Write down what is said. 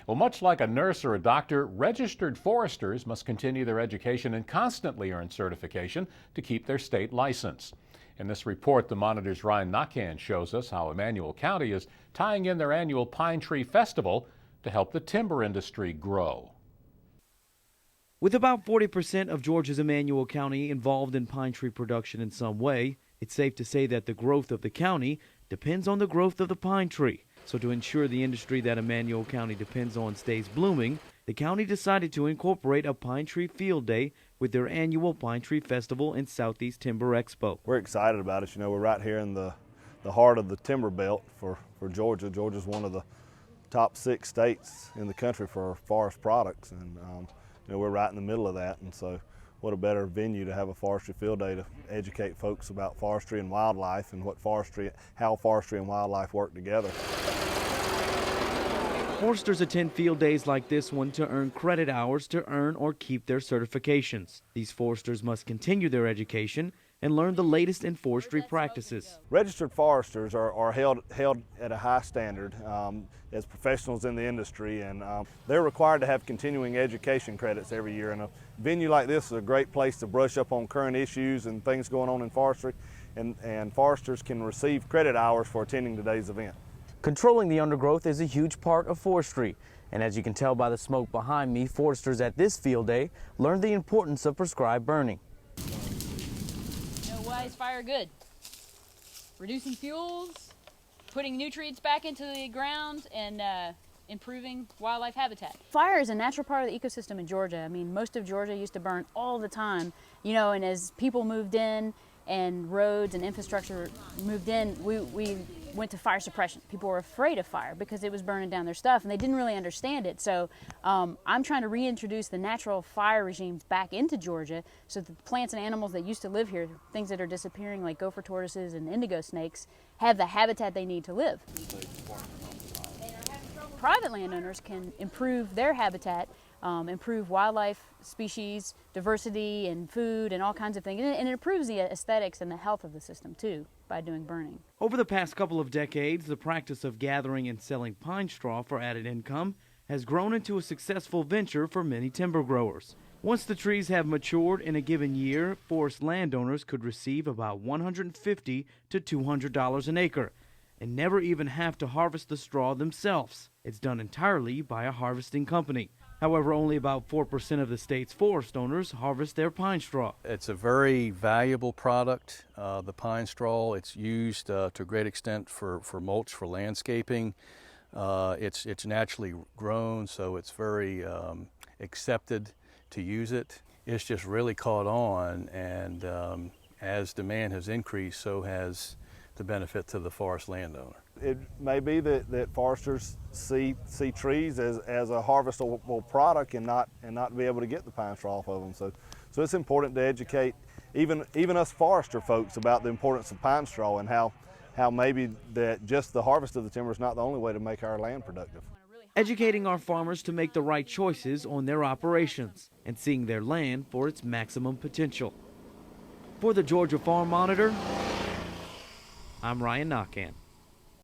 Well, much like a nurse or a doctor, registered foresters must continue their education and constantly earn certification to keep their state license. In this report, the Monitor's Ryan Nakan shows us how Emanuel County is tying in their annual Pine Tree Festival to help the timber industry grow. With about 40% of Georgia's Emanuel County involved in pine tree production in some way, it's safe to say that the growth of the county depends on the growth of the pine tree. So to ensure the industry that Emanuel County depends on stays blooming, the county decided to incorporate a Pine Tree Field Day with their annual Pine Tree Festival and Southeast Timber Expo. We're excited about it. You know, we're right here in the heart of the timber belt for Georgia. Georgia's one of the top 6 states in the country for forest products, and you know, we're right in the middle of that, and so what a better venue to have a forestry field day to educate folks about forestry and wildlife and how forestry and wildlife work together. Foresters attend field days like this one to earn credit hours to earn or keep their certifications. These foresters must continue their education and learn the latest in forestry practices. Registered foresters are held at a high standard as professionals in the industry, and they're required to have continuing education credits every year. And a venue like this is a great place to brush up on current issues and things going on in forestry, and foresters can receive credit hours for attending today's event. Controlling the undergrowth is a huge part of forestry, and as you can tell by the smoke behind me, foresters at this field day learned the importance of prescribed burning. Why is fire good? Reducing fuels, putting nutrients back into the ground, and improving wildlife habitat. Fire is a natural part of the ecosystem in Georgia. I mean, most of Georgia used to burn all the time, you know, and as people moved in and roads and infrastructure moved in, we went to fire suppression. People were afraid of fire because it was burning down their stuff, and they didn't really understand it. So I'm trying to reintroduce the natural fire regimes back into Georgia so that the plants and animals that used to live here, things that are disappearing like gopher tortoises and indigo snakes, have the habitat they need to live. Private landowners can improve their habitat, improve wildlife species, diversity and food and all kinds of things. And it improves the aesthetics and the health of the system too by doing burning. Over the past couple of decades, the practice of gathering and selling pine straw for added income has grown into a successful venture for many timber growers. Once the trees have matured in a given year, forest landowners could receive about $150 to $200 an acre and never even have to harvest the straw themselves. It's done entirely by a harvesting company. However, only about 4% of the state's forest owners harvest their pine straw. It's a very valuable product, the pine straw. It's used to a great extent for mulch for landscaping. It's naturally grown, so it's very accepted to use it. It's just really caught on, and as demand has increased, so has the benefit to the forest landowner. It may be that foresters see trees as a harvestable product and not be able to get the pine straw off of them. So it's important to educate even us forester folks about the importance of pine straw and how maybe that just the harvest of the timber is not the only way to make our land productive. Educating our farmers to make the right choices on their operations and seeing their land for its maximum potential. For the Georgia Farm Monitor, I'm Ryan Nakan.